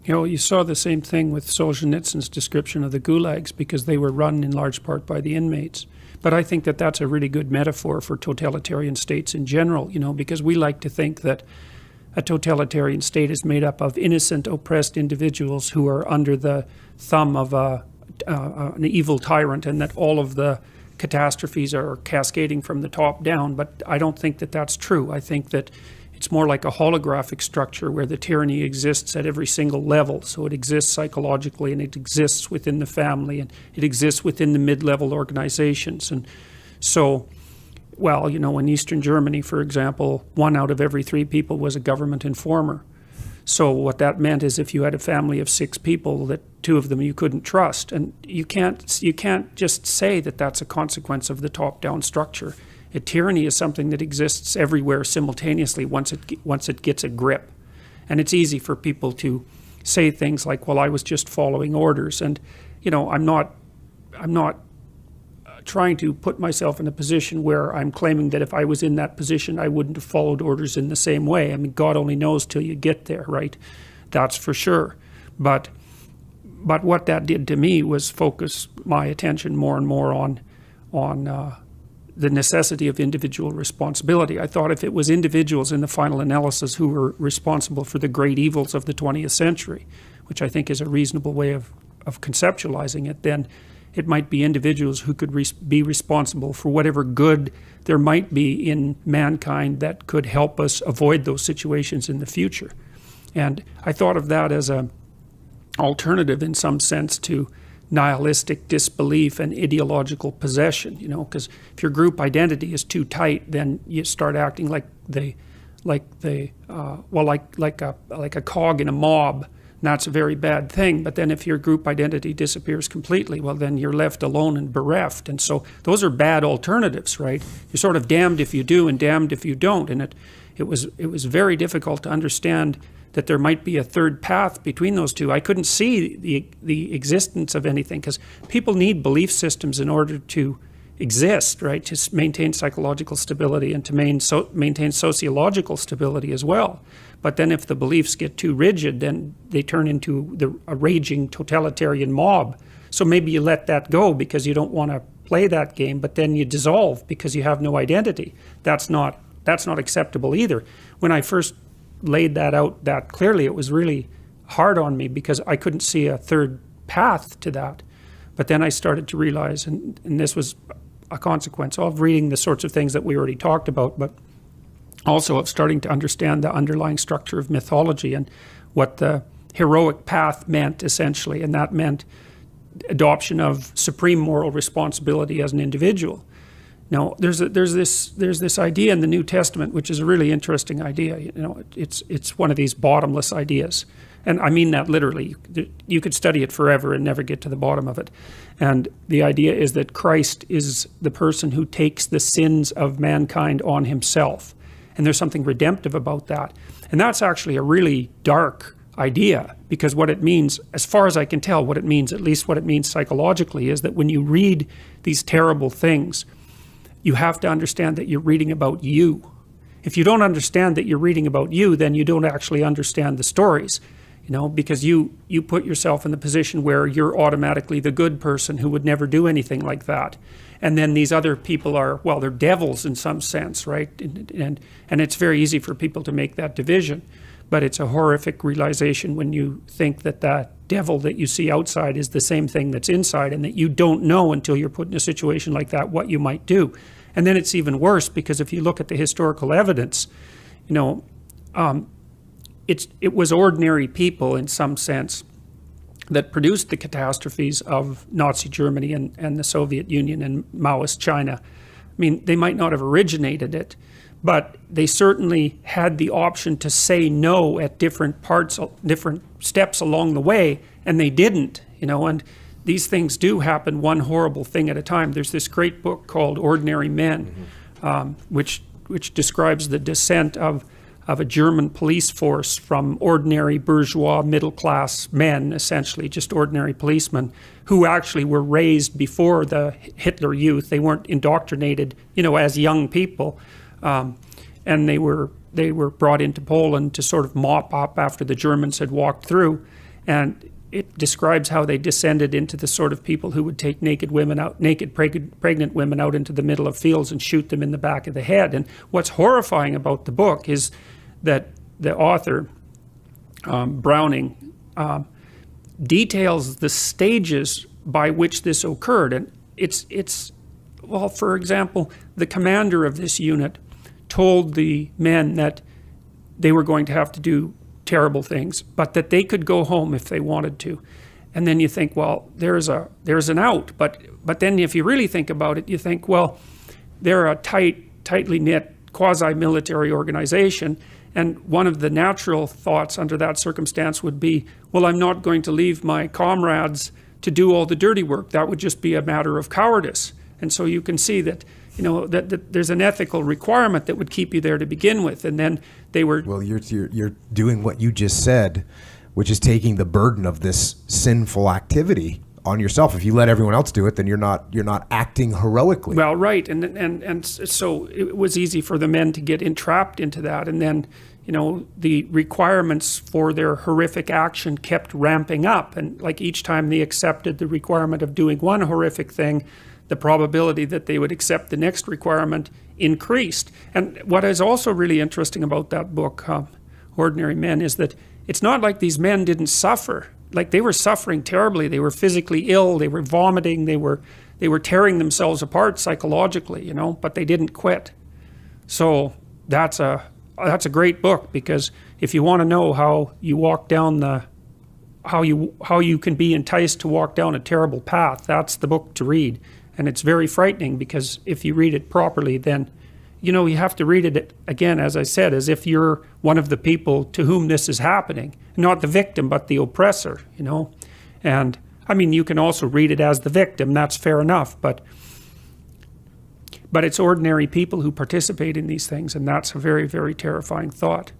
You saw the same thing with Solzhenitsyn's description of the gulags because they were run in large part by the inmates. But I think that that's a really good metaphor for totalitarian states in general, because we like to think that a totalitarian state is made up of innocent, oppressed individuals who are under the thumb of an evil tyrant, and that all of the catastrophes are cascading from the top down. But I don't think that that's true. I think that it's more like a holographic structure where the tyranny exists at every single level. So it exists psychologically, and it exists within the family, and it exists within the mid-level organizations. And so, in Eastern Germany, for example, 1 out of every 3 people was a government informer. So what that meant is if you had a family of 6 people, that 2 of them you couldn't trust. And you can't just say that that's a consequence of the top-down structure. A tyranny is something that exists everywhere simultaneously once it gets a grip. And it's easy for people to say things like, well, I was just following orders. And, I'm not trying to put myself in a position where I'm claiming that if I was in that position, I wouldn't have followed orders in the same way. I mean, God only knows till you get there, right? That's for sure. But what that did to me was focus my attention more and more on the necessity of individual responsibility. I thought if it was individuals in the final analysis who were responsible for the great evils of the 20th century, which I think is a reasonable way of conceptualizing it, then it might be individuals who could be responsible for whatever good there might be in mankind that could help us avoid those situations in the future. And I thought of that as an alternative in some sense to nihilistic disbelief and ideological possession, because if your group identity is too tight, then you start acting like a cog in a mob. And that's a very bad thing. But then if your group identity disappears completely, well, then you're left alone and bereft. And so those are bad alternatives, right? You're sort of damned if you do and damned if you don't. And it was very difficult to understand that there might be a third path between those two. I couldn't see the existence of anything because people need belief systems in order to exist, right? To maintain psychological stability and to maintain sociological stability as well. But then if the beliefs get too rigid, then they turn into a raging totalitarian mob. So maybe you let that go because you don't want to play that game, but then you dissolve because you have no identity. That's not acceptable either. When I first laid that out that clearly, it was really hard on me because I couldn't see a third path to that. But then I started to realize, and this was a consequence of reading the sorts of things that we already talked about, but also of starting to understand the underlying structure of mythology and what the heroic path meant essentially, and that meant adoption of supreme moral responsibility as an individual. Now, there's this idea in the New Testament, which is a really interesting idea. It's one of these bottomless ideas, and I mean that literally. You could study it forever and never get to the bottom of it. And the idea is that Christ is the person who takes the sins of mankind on himself, and there's something redemptive about that. And that's actually a really dark idea, because what it means, as far as I can tell, what it means, at least what it means psychologically, is that when you read these terrible things, you have to understand that you're reading about you. If you don't understand that you're reading about you, then you don't actually understand the stories, because you put yourself in the position where you're automatically the good person who would never do anything like that. And then these other people are, well, they're devils in some sense, right? And it's very easy for people to make that division. But it's a horrific realization when you think that that devil that you see outside is the same thing that's inside, and that you don't know until you're put in a situation like that what you might do. And then it's even worse, because if you look at the historical evidence, it was ordinary people in some sense that produced the catastrophes of Nazi Germany and the Soviet Union and Maoist China. I mean, they might not have originated it, but they certainly had the option to say no at different steps along the way, and they didn't, and these things do happen one horrible thing at a time. There's this great book called Ordinary Men, which describes the descent of a German police force from ordinary bourgeois middle-class men, essentially just ordinary policemen, who actually were raised before the Hitler Youth. They weren't indoctrinated, as young people. And they were brought into Poland to sort of mop up after the Germans had walked through. And it describes how they descended into the sort of people who would take naked pregnant women out into the middle of fields and shoot them in the back of the head. And what's horrifying about the book is that the author, Browning, details the stages by which this occurred. And it's well, for example, the commander of this unit told the men that they were going to have to do terrible things, but that they could go home if they wanted to. And then you think, well, there's an out. But then if you really think about it, you think, well, they're a tightly knit quasi-military organization, and one of the natural thoughts under that circumstance would be, well, I'm not going to leave my comrades to do all the dirty work. That would just be a matter of cowardice. And so you can see that, that there's an ethical requirement that would keep you there to begin with. And then they were... Well, you're doing what you just said, which is taking the burden of this sinful activity on yourself. If you let everyone else do it, then you're not acting heroically. Well, right. And so it was easy for the men to get entrapped into that. And then, the requirements for their horrific action kept ramping up. And like each time they accepted the requirement of doing one horrific thing, the probability that they would accept the next requirement increased. And what is also really interesting about that book, Ordinary Men, is that it's not like these men didn't suffer. Like, they were suffering terribly. They were physically ill. They were vomiting. They were tearing themselves apart psychologically, but they didn't quit. So that's a great book, because if you want to know how you walk down how you can be enticed to walk down a terrible path, that's the book to read. And it's very frightening, because if you read it properly, then you have to read it, again, as I said, as if you're one of the people to whom this is happening. Not the victim, but the oppressor, And, I mean, you can also read it as the victim, that's fair enough, but it's ordinary people who participate in these things, and that's a very, very terrifying thought.